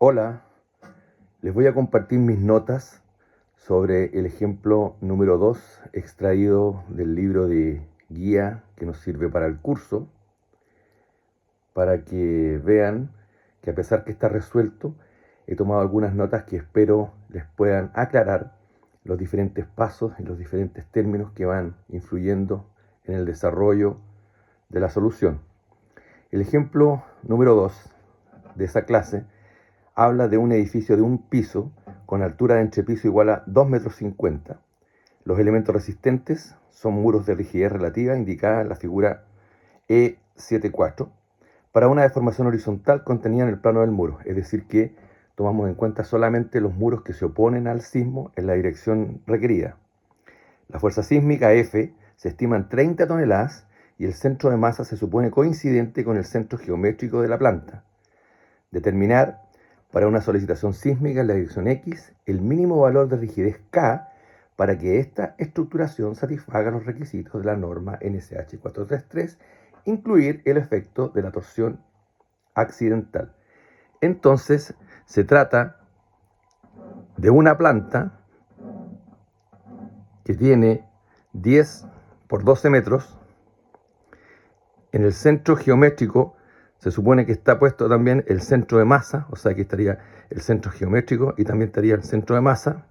Hola, les voy a compartir mis notas sobre el ejemplo número 2 extraído del libro de guía que nos sirve para el curso, para que vean que a pesar que está resuelto, he tomado algunas notas que espero les puedan aclarar los diferentes pasos y los diferentes términos que van influyendo en el desarrollo de la solución. El ejemplo número 2 de esa clase habla de un edificio de un piso con altura de entrepiso igual a 2,50 metros. Los elementos resistentes son muros de rigidez relativa indicada en la figura E74 para una deformación horizontal contenida en el plano del muro, es decir que tomamos en cuenta solamente los muros que se oponen al sismo en la dirección requerida. La fuerza sísmica F se estima en 30 toneladas y el centro de masa se supone coincidente con el centro geométrico de la planta. Determinar para una solicitación sísmica en la dirección X el mínimo valor de rigidez K para que esta estructuración satisfaga los requisitos de la norma NSH 433, incluir el efecto de la torsión accidental. Entonces, se trata de una planta que tiene 10 por 12 metros. En el centro geométrico se supone que está puesto también el centro de masa, o sea que estaría el centro geométrico y también estaría el centro de masa.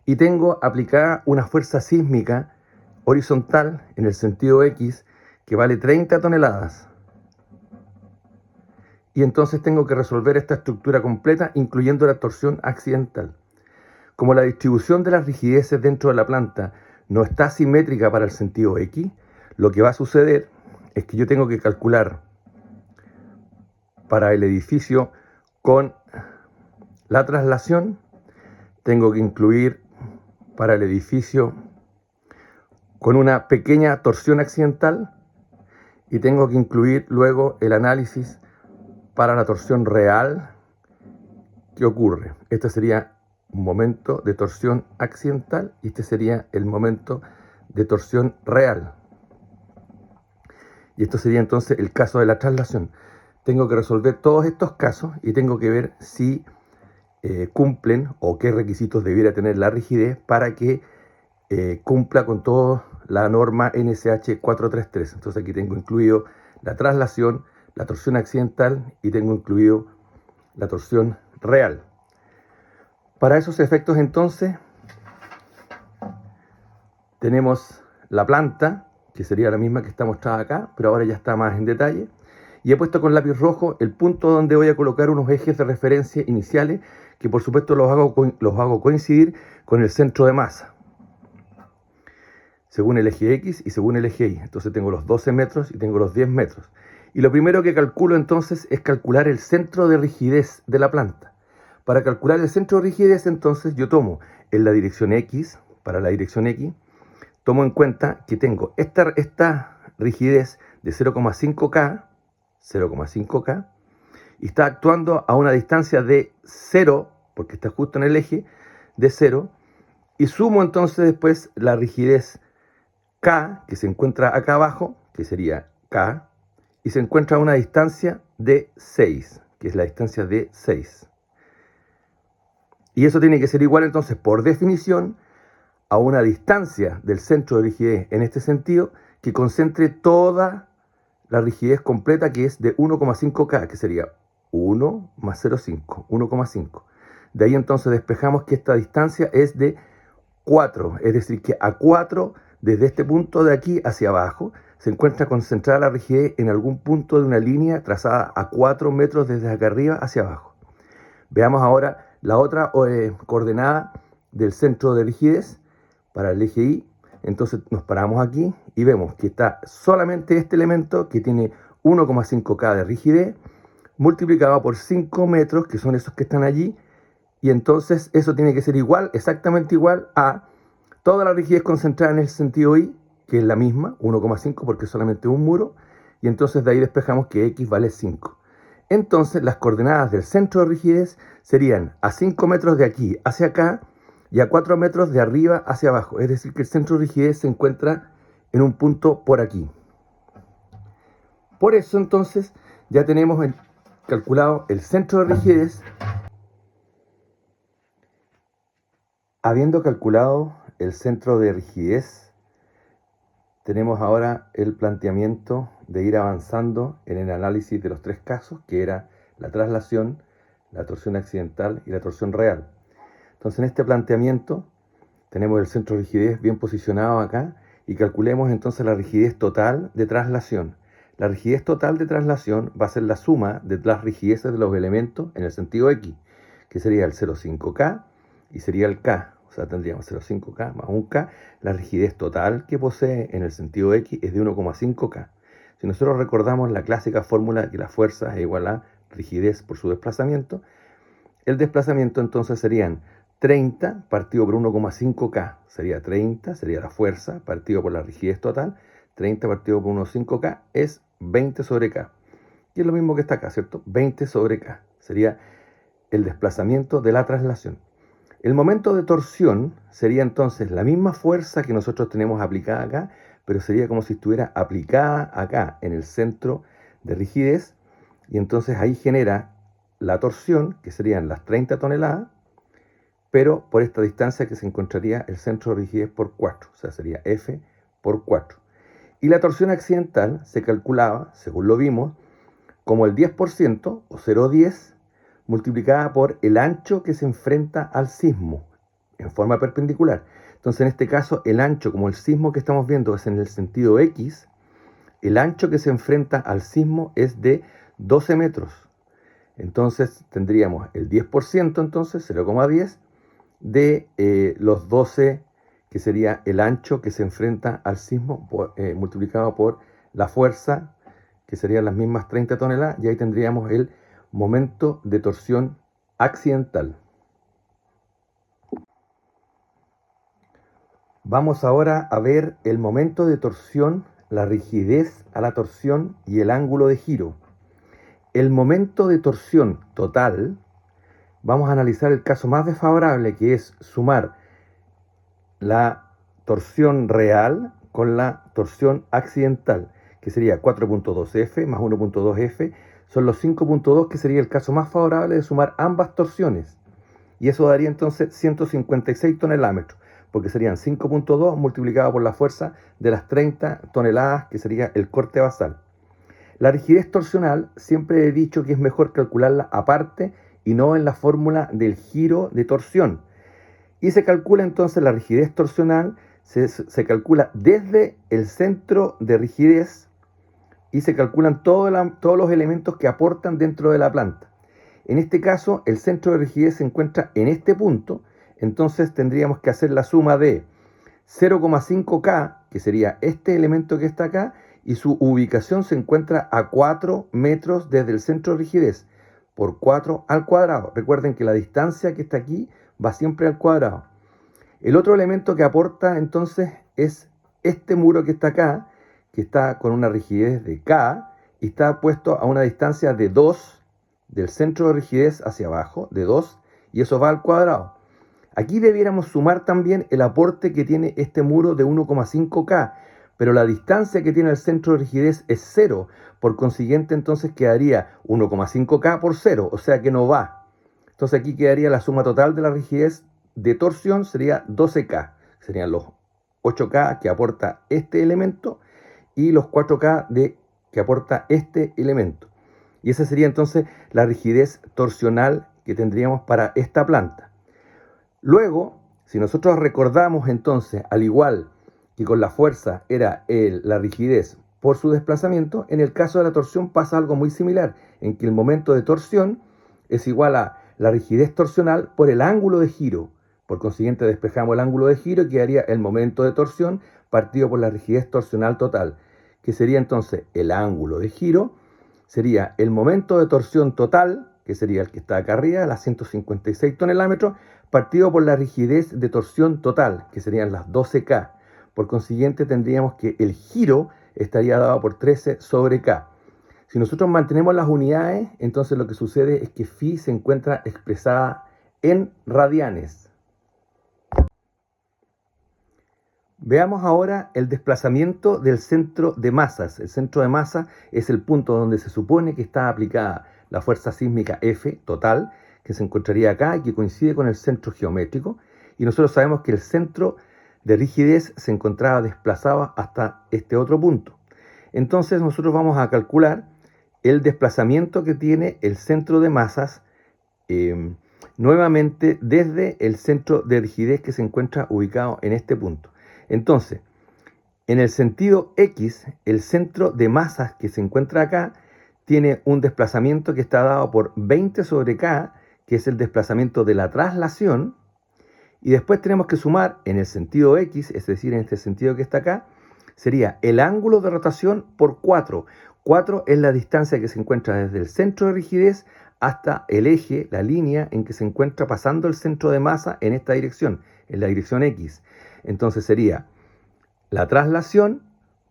Y tengo aplicada una fuerza sísmica horizontal en el sentido X que vale 30 toneladas. Y entonces tengo que resolver esta estructura completa incluyendo la torsión accidental. Como la distribución de las rigideces dentro de la planta no está simétrica para el sentido X, lo que va a suceder es que yo tengo que calcular para el edificio con la traslación, tengo que incluir para el edificio con una pequeña torsión accidental y tengo que incluir luego el análisis para la torsión real que ocurre. Este sería un momento de torsión accidental y este sería el momento de torsión real. Y esto sería entonces el caso de la traslación. Tengo que resolver todos estos casos y tengo que ver si cumplen o qué requisitos debiera tener la rigidez para que cumpla con toda la norma NSH 433. Entonces aquí tengo incluido la traslación, la torsión accidental y tengo incluido la torsión real. Para esos efectos entonces tenemos la planta, que sería la misma que está mostrada acá, pero ahora ya está más en detalle. Y he puesto con lápiz rojo el punto donde voy a colocar unos ejes de referencia iniciales, que por supuesto los hago coincidir con el centro de masa, según el eje X y según el eje Y. Entonces tengo los 12 metros y tengo los 10 metros. Y lo primero que calculo entonces es calcular el centro de rigidez de la planta. Para calcular el centro de rigidez entonces yo tomo en la dirección X, para la dirección X, tomo en cuenta que tengo esta rigidez de 0,5K, y está actuando a una distancia de 0, porque está justo en el eje, de 0, y sumo entonces después la rigidez K, que se encuentra acá abajo, que sería K, y se encuentra a una distancia de 6, que es la distancia de 6. Y eso tiene que ser igual entonces, por definición, a una distancia del centro de rigidez en este sentido que concentre toda la rigidez completa, que es de 1,5K, que sería 1 más 0,5, 1,5. De ahí entonces despejamos que esta distancia es de 4, es decir que a 4, desde este punto de aquí hacia abajo, se encuentra concentrada la rigidez en algún punto de una línea trazada a 4 metros desde acá arriba hacia abajo. Veamos ahora la otra coordenada del centro de rigidez para el eje Y. Entonces nos paramos aquí y vemos que está solamente este elemento que tiene 1,5K de rigidez multiplicado por 5 metros, que son esos que están allí, y entonces eso tiene que ser igual, exactamente igual a toda la rigidez concentrada en el sentido Y, que es la misma, 1,5 porque es solamente un muro, y entonces de ahí despejamos que X vale 5. Entonces las coordenadas del centro de rigidez serían a 5 metros de aquí hacia acá y a 4 metros de arriba hacia abajo. Es decir, que el centro de rigidez se encuentra en un punto por aquí. Por eso entonces ya tenemos calculado el centro de rigidez Habiendo calculado el centro de rigidez, tenemos ahora el planteamiento de ir avanzando en el análisis de los tres casos, que era la traslación, la torsión accidental y la torsión real. Entonces, en este planteamiento tenemos el centro de rigidez bien posicionado acá y calculemos entonces la rigidez total de traslación. La rigidez total de traslación va a ser la suma de las rigideces de los elementos en el sentido X, que sería el 0,5K y sería el K. O sea, tendríamos 0,5K más 1K. La rigidez total que posee en el sentido X es de 1,5K. Si nosotros recordamos la clásica fórmula de que la fuerza es igual a rigidez por su desplazamiento, el desplazamiento entonces serían 30 partido por 1,5K. Sería 30, sería la fuerza partido por la rigidez total. 30 partido por 1,5K es 20 sobre K. Y es lo mismo que está acá, ¿cierto? 20 sobre K. Sería el desplazamiento de la traslación. El momento de torsión sería entonces la misma fuerza que nosotros tenemos aplicada acá, pero sería como si estuviera aplicada acá en el centro de rigidez, y entonces ahí genera la torsión, que serían las 30 toneladas, pero por esta distancia que se encontraría el centro de rigidez por 4, o sea, sería F por 4. Y la torsión accidental se calculaba, según lo vimos, como el 10% o 0,10 multiplicada por el ancho que se enfrenta al sismo en forma perpendicular. Entonces, en este caso, el ancho, como el sismo que estamos viendo es en el sentido X, el ancho que se enfrenta al sismo es de 12 metros. Entonces, tendríamos el 10%, entonces 0,10 de los 12, que sería el ancho que se enfrenta al sismo, multiplicado por la fuerza, que serían las mismas 30 toneladas, y ahí tendríamos el momento de torsión accidental. Vamos ahora a ver el momento de torsión, la rigidez a la torsión y el ángulo de giro. El momento de torsión total, vamos a analizar el caso más desfavorable, que es sumar la torsión real con la torsión accidental, que sería 4.2F más 1.2F, son los 5.2, que sería el caso más favorable de sumar ambas torsiones. Y eso daría entonces 156 tonelómetros, porque serían 5.2 multiplicado por la fuerza de las 30 toneladas, que sería el corte basal. La rigidez torsional siempre he dicho que es mejor calcularla aparte y no en la fórmula del giro de torsión. Y se calcula entonces la rigidez torsional, se calcula desde el centro de rigidez y se calculan todos los elementos que aportan dentro de la planta. En este caso, el centro de rigidez se encuentra en este punto, entonces tendríamos que hacer la suma de 0,5K, que sería este elemento que está acá, y su ubicación se encuentra a 4 metros desde el centro de rigidez, por 4 al cuadrado. Recuerden que la distancia que está aquí va siempre al cuadrado. El otro elemento que aporta entonces es este muro que está acá, que está con una rigidez de K y está puesto a una distancia de 2 del centro de rigidez hacia abajo, de 2, y eso va al cuadrado. Aquí debiéramos sumar también el aporte que tiene este muro de 1,5K, pero la distancia que tiene el centro de rigidez es 0, por consiguiente entonces quedaría 1,5K por 0, o sea que no va. Entonces aquí quedaría la suma total de la rigidez de torsión, sería 12K, serían los 8K que aporta este elemento y los 4K que aporta este elemento. Y esa sería entonces la rigidez torsional que tendríamos para esta planta. Luego, si nosotros recordamos entonces, al igual que con la fuerza era la rigidez por su desplazamiento, en el caso de la torsión pasa algo muy similar, en que el momento de torsión es igual a la rigidez torsional por el ángulo de giro. Por consiguiente, despejamos el ángulo de giro y quedaría el momento de torsión partido por la rigidez torsional total, que sería entonces el ángulo de giro, sería el momento de torsión total, que sería el que está acá arriba, las 156 tonelómetros, partido por la rigidez de torsión total, que serían las 12K. Por consiguiente, tendríamos que el giro estaría dado por 13 sobre K. Si nosotros mantenemos las unidades, entonces lo que sucede es que phi se encuentra expresada en radianes. Veamos ahora el desplazamiento del centro de masas. El centro de masa es el punto donde se supone que está aplicada la fuerza sísmica F total, que se encontraría acá y que coincide con el centro geométrico. y nosotros sabemos que el centro de rigidez se encontraba desplazado hasta este otro punto. Entonces nosotros vamos a calcular el desplazamiento que tiene el centro de masas nuevamente desde el centro de rigidez que se encuentra ubicado en este punto. Entonces, en el sentido X, el centro de masas que se encuentra acá tiene un desplazamiento que está dado por 20 sobre K, que es el desplazamiento de la traslación, y después tenemos que sumar en el sentido X, es decir, en este sentido que está acá, sería el ángulo de rotación por 4. 4 es la distancia que se encuentra desde el centro de rigidez hasta el eje, la línea en que se encuentra pasando el centro de masa en esta dirección, en la dirección X. Entonces sería la traslación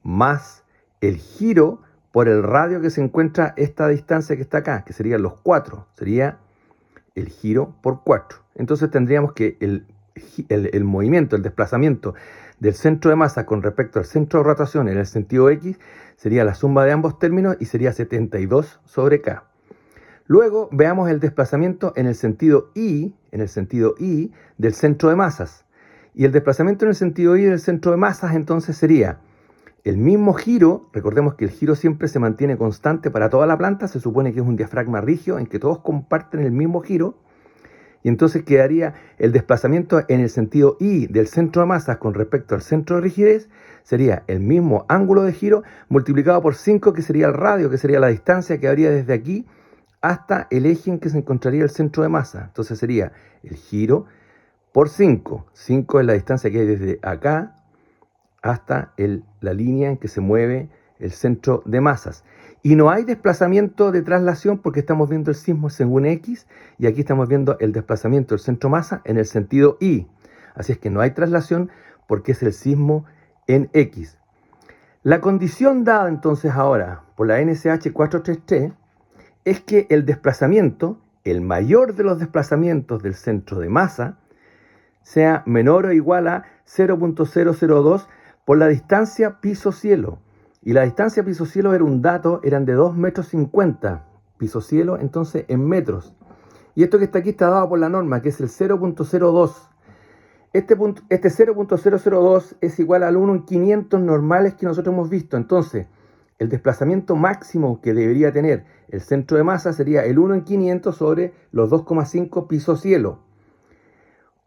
más el giro por el radio que se encuentra esta distancia que está acá, que serían los 4, sería el giro por 4. Entonces tendríamos que el movimiento, el desplazamiento del centro de masa con respecto al centro de rotación en el sentido X sería la suma de ambos términos y sería 72 sobre K. Luego veamos el desplazamiento en el sentido Y del centro de masas. Y el desplazamiento en el sentido Y del centro de masas entonces sería el mismo giro. Recordemos que el giro siempre se mantiene constante para toda la planta, se supone que es un diafragma rígido en que todos comparten el mismo giro. Y entonces quedaría el desplazamiento en el sentido Y del centro de masas con respecto al centro de rigidez, sería el mismo ángulo de giro multiplicado por 5, que sería el radio, que sería la distancia que habría desde aquí hasta el eje en que se encontraría el centro de masa. Entonces sería el giro por 5. 5 es la distancia que hay desde acá hasta la línea en que se mueve el centro de masas. Y no hay desplazamiento de traslación porque estamos viendo el sismo según X y aquí estamos viendo el desplazamiento del centro masa en el sentido Y. Así es que no hay traslación porque es el sismo en X. La condición dada entonces ahora por la NSH 433 es que el desplazamiento, el mayor de los desplazamientos del centro de masa, sea menor o igual a 0.002 por la distancia piso-cielo. Y la distancia piso-cielo era un dato, eran de 2,50 metros. Piso-cielo, entonces, en metros. Y esto que está aquí está dado por la norma, que es el 0.02. Este 0.002 es igual al 1 en 500 normales que nosotros hemos visto. Entonces, el desplazamiento máximo que debería tener el centro de masa sería el 1 en 500 sobre los 2,5 piso-cielo.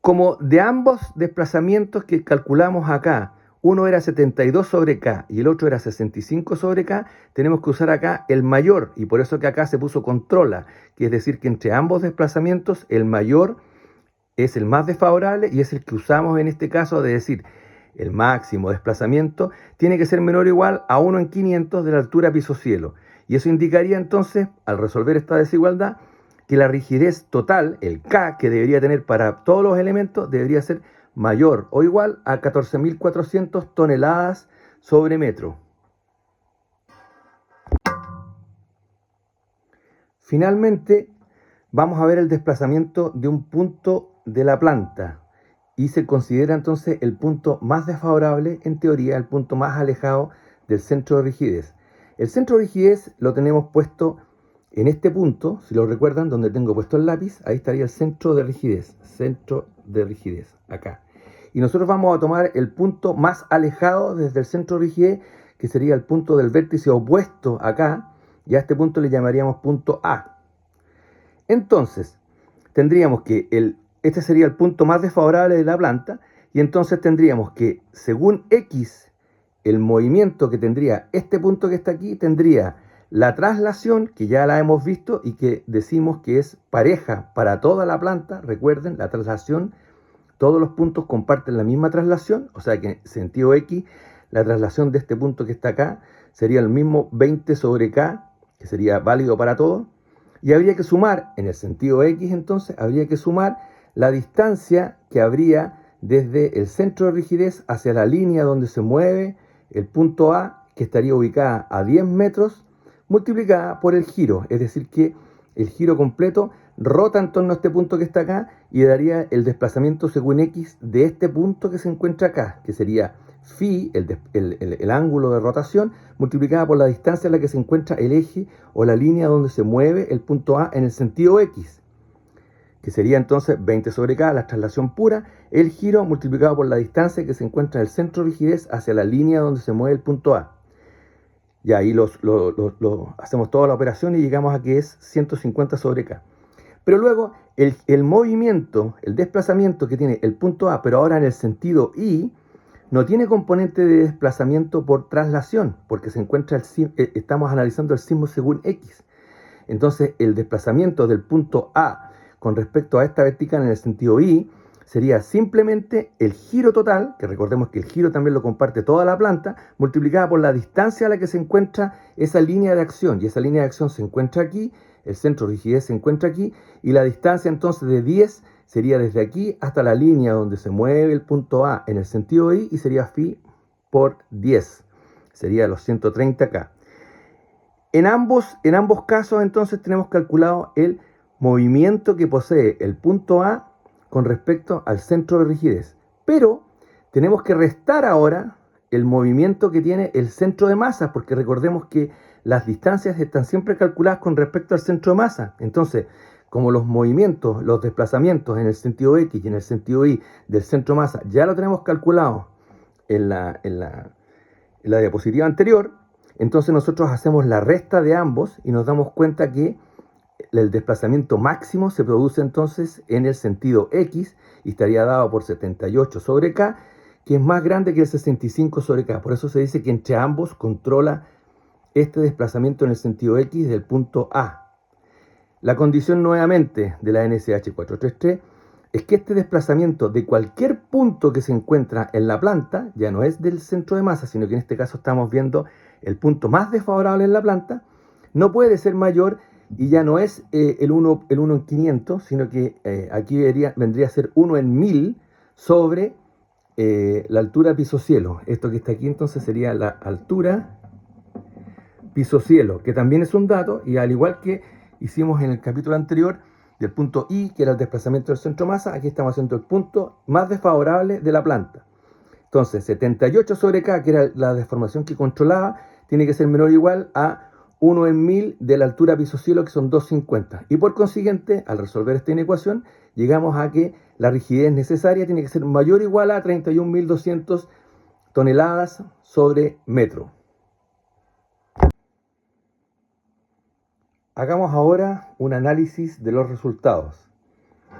Como de ambos desplazamientos que calculamos acá, uno era 72 sobre K y el otro era 65 sobre K, tenemos que usar acá el mayor, y por eso que acá se puso controla, que es decir que entre ambos desplazamientos el mayor es el más desfavorable y es el que usamos en este caso, de decir el máximo desplazamiento tiene que ser menor o igual a 1 en 500 de la altura piso-cielo. Y eso indicaría entonces, al resolver esta desigualdad, que la rigidez total, el K que debería tener para todos los elementos, debería ser mayor o igual a 14.400 toneladas sobre metro. Finalmente, vamos a ver el desplazamiento de un punto de la planta y se considera entonces el punto más desfavorable, en teoría, el punto más alejado del centro de rigidez. El centro de rigidez lo tenemos puesto en este punto, si lo recuerdan, donde tengo puesto el lápiz, ahí estaría el centro de rigidez, acá. Y nosotros vamos a tomar el punto más alejado desde el centro de rigidez, que sería el punto del vértice opuesto acá, y a este punto le llamaríamos punto A. Entonces, tendríamos que este sería el punto más desfavorable de la planta, y entonces tendríamos que, según X, el movimiento que tendría este punto que está aquí, tendría la traslación, que ya la hemos visto y que decimos que es pareja para toda la planta. Recuerden, la traslación, todos los puntos comparten la misma traslación, o sea que en sentido X, la traslación de este punto que está acá sería el mismo 20 sobre K, que sería válido para todos. Y habría que sumar, en el sentido X entonces, habría que sumar la distancia que habría desde el centro de rigidez hacia la línea donde se mueve el punto A, que estaría ubicada a 10 metros, multiplicada por el giro, es decir que el giro completo rota en torno a este punto que está acá y daría el desplazamiento según X de este punto que se encuentra acá, que sería phi, el ángulo de rotación, multiplicada por la distancia en la que se encuentra el eje o la línea donde se mueve el punto A en el sentido X. que sería entonces 20 sobre K, la traslación pura, el giro multiplicado por la distancia que se encuentra en el centro de rigidez hacia la línea donde se mueve el punto A. Y ahí hacemos toda la operación y llegamos a que es 150 sobre K. Pero luego el movimiento, el desplazamiento que tiene el punto A, pero ahora en el sentido Y, no tiene componente de desplazamiento por traslación, porque estamos analizando el sismo según X. Entonces el desplazamiento del punto A con respecto a esta vertical en el sentido Y sería simplemente el giro total, que recordemos que el giro también lo comparte toda la planta, multiplicada por la distancia a la que se encuentra esa línea de acción. Y esa línea de acción se encuentra aquí, el centro de rigidez se encuentra aquí, y la distancia entonces de 10 sería desde aquí hasta la línea donde se mueve el punto A en el sentido Y, y sería phi por 10. Sería los 130K. En ambos casos entonces tenemos calculado el movimiento que posee el punto A con respecto al centro de rigidez. Pero tenemos que restar ahora el movimiento que tiene el centro de masa, porque recordemos que las distancias están siempre calculadas con respecto al centro de masa. Entonces, como los movimientos, los desplazamientos en el sentido X y en el sentido Y del centro de masa ya lo tenemos calculado en la diapositiva anterior, entonces nosotros hacemos la resta de ambos y nos damos cuenta que el desplazamiento máximo se produce entonces en el sentido X y estaría dado por 78 sobre K, que es más grande que el 65 sobre K. Por eso se dice que entre ambos controla este desplazamiento en el sentido X del punto A. La condición nuevamente de la NSH 433 es que este desplazamiento de cualquier punto que se encuentra en la planta ya no es del centro de masa, sino que en este caso estamos viendo el punto más desfavorable en la planta, no puede ser mayor y ya no es el 1 en 500, sino que aquí vendría a ser 1 en 1000 sobre la altura piso-cielo. Esto que está aquí entonces sería la altura piso-cielo, que también es un dato, y al igual que hicimos en el capítulo anterior del punto I, que era el desplazamiento del centro masa, aquí estamos haciendo el punto más desfavorable de la planta. Entonces, 78 sobre K, que era la deformación que controlaba, tiene que ser menor o igual a 1 en 1000 de la altura piso-cielo, que son 250. Y por consiguiente, al resolver esta inecuación, llegamos a que la rigidez necesaria tiene que ser mayor o igual a 31.200 toneladas sobre metro. Hagamos ahora un análisis de los resultados.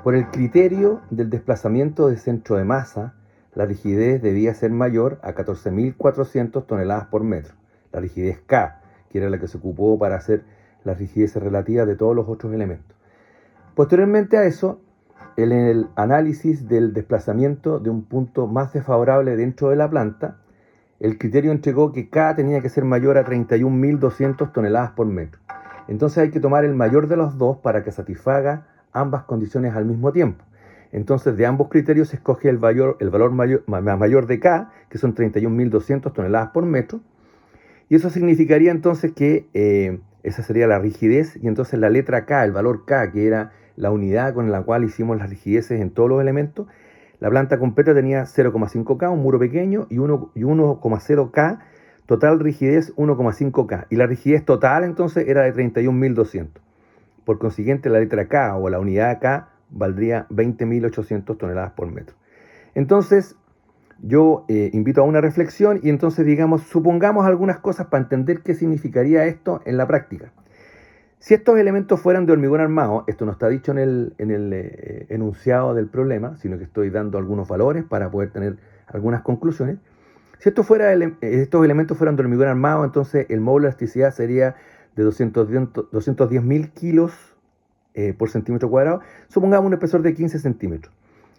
Por el criterio del desplazamiento de centro de masa, la rigidez debía ser mayor a 14.400 toneladas por metro. La rigidez K, que era la que se ocupó para hacer las rigideces relativas de todos los otros elementos. Posteriormente a eso, en el análisis del desplazamiento de un punto más desfavorable dentro de la planta, el criterio entregó que K tenía que ser mayor a 31.200 toneladas por metro. Entonces hay que tomar el mayor de los dos para que satisfaga ambas condiciones al mismo tiempo. Entonces de ambos criterios se escoge el valor mayor de K, que son 31.200 toneladas por metro, y eso significaría entonces que esa sería la rigidez, y entonces la letra K, el valor K, que era la unidad con la cual hicimos las rigideces en todos los elementos, la planta completa tenía 0,5K, un muro pequeño, y 1,0K, total rigidez 1,5K, y la rigidez total entonces era de 31.200. Por consiguiente, la letra K o la unidad K valdría 20.800 toneladas por metro. Entonces, yo invito a una reflexión y entonces, digamos, supongamos algunas cosas para entender qué significaría esto en la práctica. Si estos elementos fueran de hormigón armado, esto no está dicho en el enunciado del problema, sino que estoy dando algunos valores para poder tener algunas conclusiones. Si estos elementos fueran de hormigón armado, entonces el módulo de elasticidad sería de 210.000 kilos por centímetro cuadrado. Supongamos un espesor de 15 centímetros.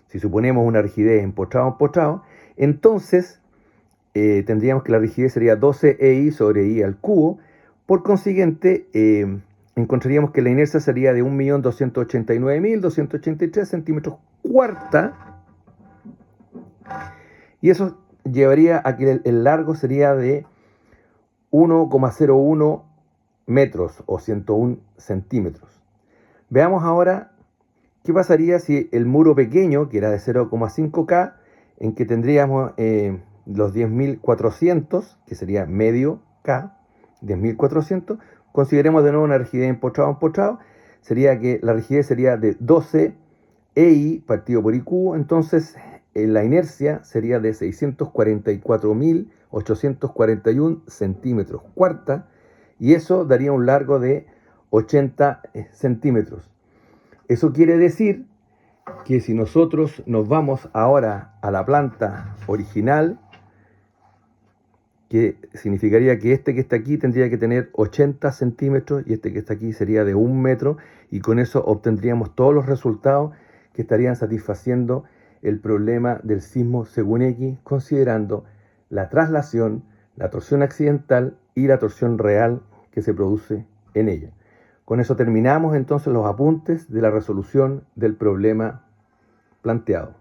Si suponemos una rigidez empotrado, entonces tendríamos que la rigidez sería 12 EI sobre I al cubo. Por consiguiente, encontraríamos que la inercia sería de 1.289.283 centímetros cuarta. Y eso llevaría a que el largo sería de 1,01 metros o 101 centímetros. Veamos ahora qué pasaría si el muro pequeño, que era de 0,5K, en que tendríamos los 10.400, que sería medio K, 10.400, consideremos de nuevo una rigidez empotrado, sería que la rigidez sería de 12 EI partido por IQ, entonces la inercia sería de 644.841 centímetros cuarta, y eso daría un largo de 80 centímetros. Eso quiere decir que si nosotros nos vamos ahora a la planta original, que significaría que este que está aquí tendría que tener 80 centímetros y este que está aquí sería de 1 metro, y con eso obtendríamos todos los resultados que estarían satisfaciendo el problema del sismo según X, considerando la traslación, la torsión accidental y la torsión real que se produce en ella. Con eso terminamos entonces los apuntes de la resolución del problema planteado.